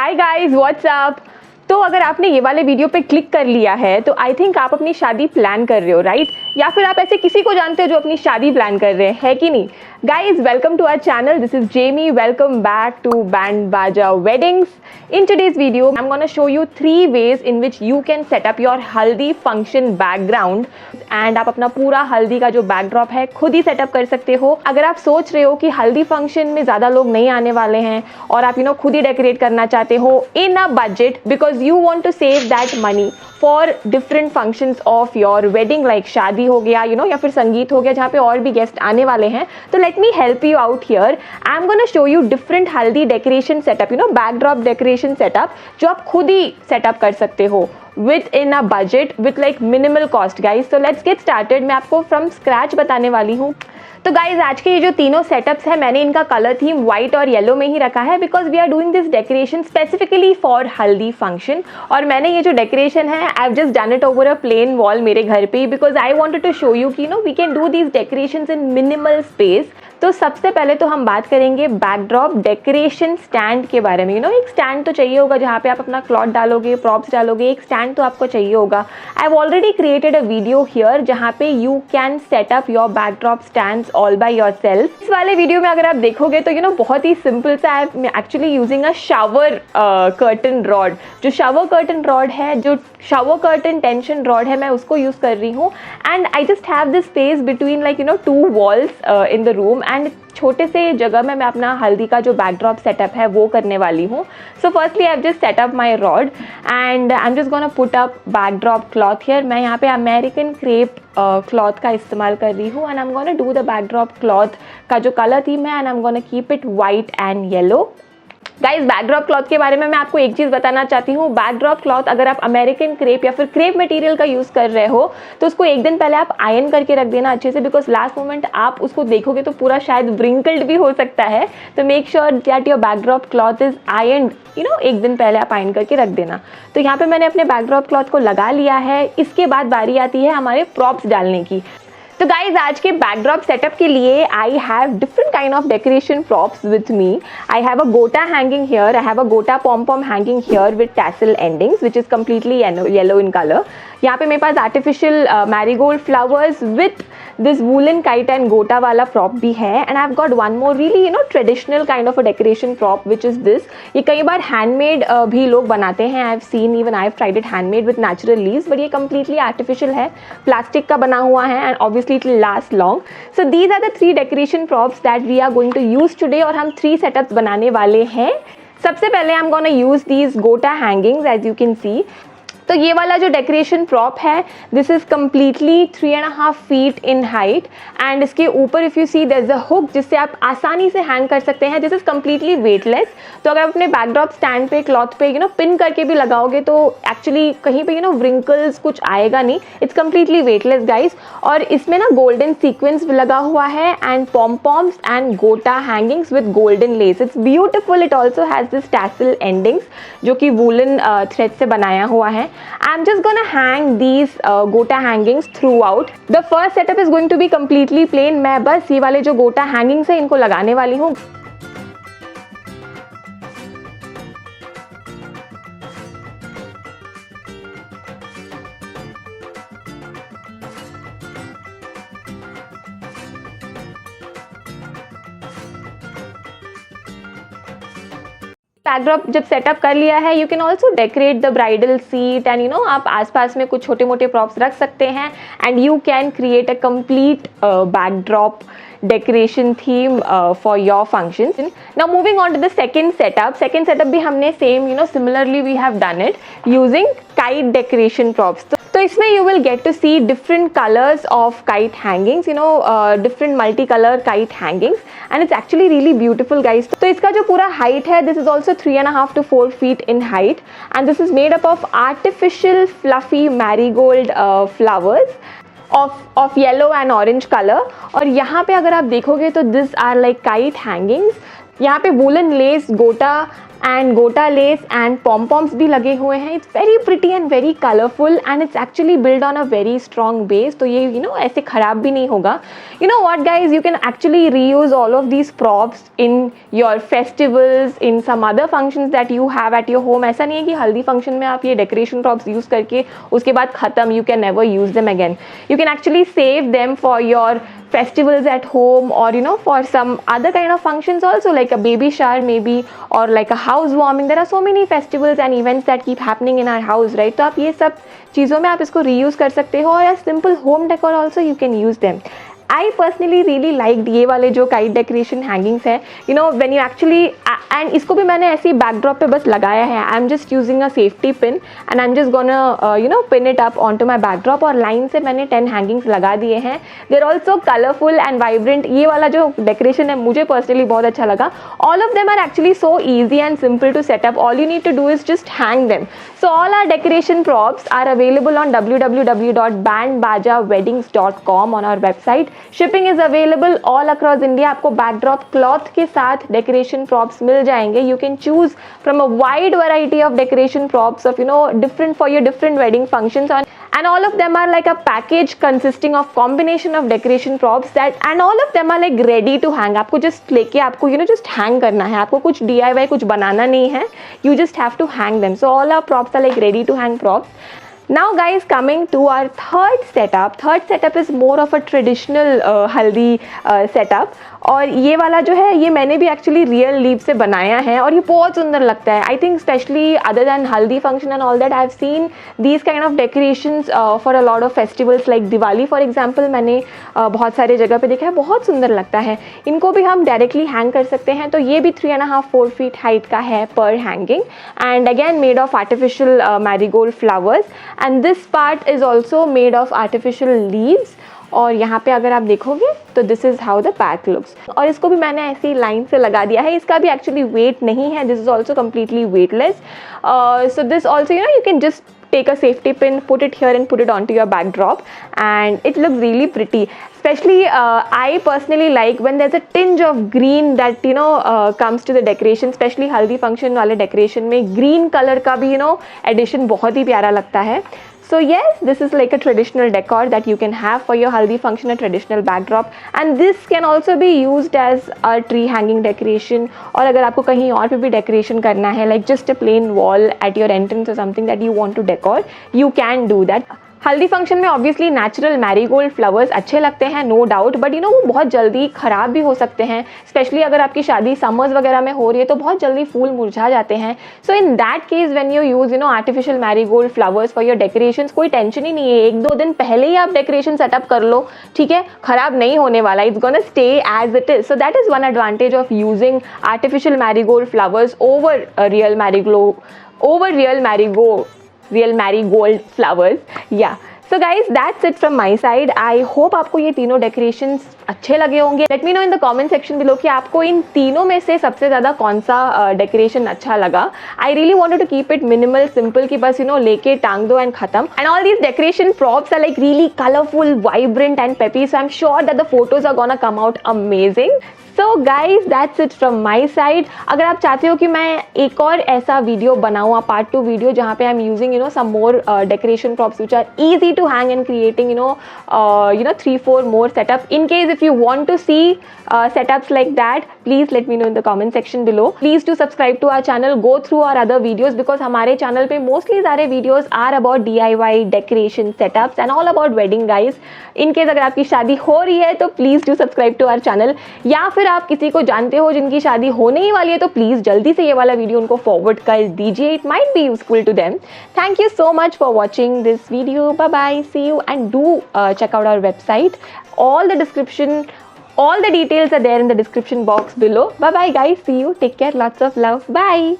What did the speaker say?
Hi guys, what's up. तो अगर आपने ये वाले वीडियो पे क्लिक कर लिया है तो आई थिंक आप अपनी शादी प्लान कर रहे हो, राइट? या फिर आप ऐसे किसी को जानते हो जो अपनी शादी प्लान कर रहे हैं, है कि नहीं? Guys, welcome to our channel. This is Jamie. Welcome back to band Baaja weddings. In today's video, I'm going to show you 3 ways in which you can set up your हल्दी function background and आप अपना पूरा हल्दी का जो backdrop है खुद ही setup कर सकते हो. अगर आप सोच रहे हो कि हल्दी फंक्शन में ज़्यादा लोग नहीं आने वाले हैं और आप खुद ही डेकोरेट करना चाहते हो in a budget because you want to save that money for different functions of your wedding, like शादी हो गया या फिर संगीत हो गया जहाँ पे और भी गेस्ट आने वाले हैं, तो let me help you out here. I'm going to show you different हल्दी decoration setup, backdrop decoration setup जो आप खुद ही सेटअप कर सकते हो within a budget with like minimal cost, guys. So let's get started. मैं आपको from scratch बताने वाली हूँ. तो गाइज, आज के ये जो तीनों सेटअप्स है मैंने इनका कलर थीम व्हाइट और येलो में ही रखा है because we are doing this decoration specifically for haldi function. और मैंने ये जो डेकोरेशन है I have just done it over a plain wall मेरे घर पे because I wanted to show you कि we can do these decorations in minimal space. तो सबसे पहले तो हम बात करेंगे बैकड्रॉप डेकोरेशन स्टैंड के बारे में. एक स्टैंड तो चाहिए होगा जहाँ पे आप अपना क्लॉथ डालोगे, प्रॉप्स डालोगे. एक स्टैंड तो आपको चाहिए होगा. I have already created a video here जहाँ पे you can set up your backdrop stands all by yourself. इस वाले वीडियो में अगर आप देखोगे तो बहुत ही सिंपल सा है. Actually using a shower curtain rod. जो शावर कर्टन रॉड है, जो शावर कर्टन टेंशन रॉड है, मैं उसको यूज कर रही हूँ. And I just have this space between like 2 walls in the room and छोटे से जगह में मैं अपना हल्दी का जो बैकड्रॉप सेटअप है वो करने वाली हूँ. So firstly I have just set up my rod and I am just gonna put up backdrop cloth here. मैं यहाँ पे अमेरिकन क्रेप क्लॉथ का इस्तेमाल कर रही हूँ and I am gonna do the backdrop cloth का जो कलर थीम है and I am gonna keep it white and yellow. Guys, backdrop cloth के बारे में मैं आपको एक चीज़ बताना चाहती हूँ. बैकड्रॉप क्लॉथ अगर आप अमेरिकन क्रेप या फिर क्रेप मटेरियल का यूज़ कर रहे हो तो उसको एक दिन पहले आप आयरन करके रख देना अच्छे से बिकॉज लास्ट मोमेंट आप उसको देखोगे तो पूरा शायद व्रिंकल्ड भी हो सकता है. तो make sure that your backdrop cloth is ironed. एक दिन पहले आप आयरन करके रख देना. तो यहाँ पे मैंने अपने बैकड्रॉप क्लॉथ को लगा लिया है. इसके बाद बारी आती है हमारे प्रॉप्स डालने की. तो गाइज, आज के बैकड्रॉप सेटअप के लिए I have different kind of decoration props with me. I have a gota hanging here. I have a gota pom pom hanging here with tassel endings which is completely yellow in colour. यहाँ पे मेरे पास artificial marigold flowers with this woollen kite and गोटा वाला prop भी है. And I have got one more really traditional kind of a decoration prop which is this. ये कई बार हैंडमेड भी लोग बनाते हैं. I have seen even I have tried it handmade with natural leaves, but ये कम्प्लीटली आर्टिफिशियल है, plastic का बना हुआ है and obviously it will last long. So these are the 3 decoration props that we are going to use today. और हम 3 setups बनाने वाले हैं. सबसे पहले I am gonna use these gota hangings as you can see. तो ये वाला जो डेकोरेशन प्रॉप है this is completely 3.5 feet in height and इसके ऊपर if you see there is a hook जिससे आप आसानी से हैंग कर सकते हैं. This is completely weightless. तो अगर आप अपने बैकड्रॉप स्टैंड पे क्लॉथ पे पिन करके भी लगाओगे तो एक्चुअली कहीं पे व्रिंकल्स कुछ आएगा नहीं. It's completely weightless guys. और इसमें ना गोल्डन सीक्वेंस लगा हुआ है एंड पॉम पॉम्स एंड गोटा hangings with golden less. It's beautiful. It also has this tassel endings जो कि वूलन थ्रेड से बनाया हुआ है. I'm just gonna hang these gota hangings throughout. The first setup is going to be completely plain. मैं बस ये वाले जो गोटा हैंगिंग्स है इनको लगाने वाली हूँ. बैकड्रॉप जब सेटअप कर लिया है you can also decorate the bridal seat and आप आसपास में कुछ छोटे मोटे प्रॉप्स रख सकते हैं and you can create a complete backdrop decoration theme for your functions. Now moving on to the second setup भी हमने same similarly we have done it using kite decoration props. तो इसमें you will get to see different colours of kite hangings, different multi colour kite hangings and it's actually really beautiful guys. तो इसका जो पूरा height है this is also 3.5 to 4 feet in height and this is made up of artificial fluffy marigold flowers of yellow and orange color. और यहाँ पे अगर आप देखोगे तो this are like kite hangings. यहाँ पे वूलन लेस गोटा एंड गोटा लेस एंड पॉम्पॉम्स भी लगे हुए हैं. It's very pretty and very colourful and it's actually build on a very strong base. तो ये ऐसे ख़राब भी नहीं होगा. You know what guys, you can actually reuse all of these props in your festivals, in some other functions that you have at your home. ऐसा नहीं है कि हल्दी फंक्शन में आप ये डेकोरेशन प्रॉप्स यूज़ करके उसके बाद ख़त्म, you can never use them again. You can actually save them for your festivals at home, or for some other kind of functions also, like a baby shower maybe, or like a housewarming. There are so many festivals and events that keep happening in our house, right? तो आप ये सब चीज़ों में आप इसको reuse कर सकते हो. और as simple home decor also you can use them. I personally really liked ये वाले जो काइट डेकोरेशन हैंगिंग्स है. when you actually and इसको भी मैंने ऐसे ही बैकड्रॉप पे बस लगाया है. I am just using a safety pin and I am just gonna pin it up on to my backdrop. और लाइन से मैंने 10 हैंगिंग्स लगा दिए हैं. They are also colourful and vibrant. ये वाला जो डेकोरेशन है मुझे पर्सनली बहुत अच्छा लगा. All of them are actually so easy and simple to set up. All you need to do is just hang them. So all our decoration props are available on www.bandbajaweddings.com on our website. Shipping is available all across India. आपको backdrop cloth के साथ decoration props मिल जाएंगे. You can choose from a wide variety of decoration props of different for your different wedding functions. And all of them are like a package consisting of combination of decoration props and all of them are like ready to hang. आपको just लेके आपको just hang करना है. आपको कुछ DIY कुछ बनाना नहीं है. You just have to hang them. So all our props are like ready to hang props. Now guys, coming to our third setup. Third setup is more of a traditional haldi setup. और ये वाला जो है ये मैंने भी actually real leave से बनाया है और ये बहुत सुंदर लगता है. I think specially other than haldi function and all that I have seen these kind of decorations for a lot of festivals like Diwali for example. मैंने बहुत सारे जगह पे देखा है, बहुत सुंदर लगता है. इनको भी हम डायरेक्टली हैंग कर सकते हैं. तो ये भी 3.5-4 फीट हाइट का है पर hanging and again made of artificial marigold flowers and this part is also made of artificial leaves. और यहाँ पे अगर आप देखोगे तो this is how the pack looks. और इसको भी मैंने ऐसी लाइन से लगा दिया है. इसका भी एक्चुअली वेट नहीं है. This is also completely weightless. So this also you can just take a safety pin, put it here and put it onto your backdrop and it looks really pretty. Especially I personally like when there's a tinge of green that comes to the decoration. Especially हल्दी function वाले decoration में green color का भी addition बहुत ही प्यारा लगता है. So yes, this is like a traditional decor that you can have for your haldi function, a traditional backdrop, and this can also be used as a tree hanging decoration. और अगर आपको कहीं और पे भी decoration करना है, like just a plain wall at your entrance or something that you want to decor, you can do that. हल्दी फंक्शन में ऑब्वियसली नेचुरल मैरीगोल्ड फ्लावर्स अच्छे लगते हैं, नो डाउट, बट वो बहुत जल्दी ख़राब भी हो सकते हैं. स्पेशली अगर आपकी शादी समर्स वगैरह में हो रही है तो बहुत जल्दी फूल मुरझा जाते हैं. So in that case when you use artificial marigold flowers for your decorations, कोई टेंशन ही नहीं है. 1-2 दिन पहले ही आप डेकोरेशन सेटअप कर लो, ठीक है, ख़राब नहीं होने वाला. It's gonna stay as it is. So that is one advantage of using artificial marigold flowers over real marigold flowers. Yeah. So guys, that's it from my side. I hope आपको ये तीनों डेकोरेशंस अच्छे लगे होंगे. Let me know in the comment section below कि आपको इन तीनों में से सबसे ज़्यादा कौन सा डेकोरेशन अच्छा लगा. I really wanted to keep it minimal, simple कि बस लेके टांग दो and ख़त्म. And all these decoration props are like really colorful, vibrant and peppy. So I'm sure that the photos are gonna come out amazing. So guys, that's it from my side. अगर आप चाहते हो कि मैं एक और ऐसा वीडियो बनाऊँ, पार्ट 2 वीडियो जहाँ पे I'm using some more decoration props which are easy to hang and creating 3-4 more setup. In case if you want to see setups like that, please let me know in the comment section below. Please do subscribe to our channel, go through our other videos because हमारे channel पे mostly सारे videos are about DIY decoration setups and all about wedding guys. In case अगर आपकी शादी हो रही है तो please do subscribe to our channel. या फिर आप किसी को जानते हो जिनकी शादी होने ही वाली है तो प्लीज़ जल्दी से ये वाला वीडियो उनको फॉरवर्ड कर दीजिए. It might be useful to them. Thank you so much for watching this video. Bye bye, see you and do check out our website. All the details are there in the description box below. Bye bye guys, see you, take care, lots of love, bye.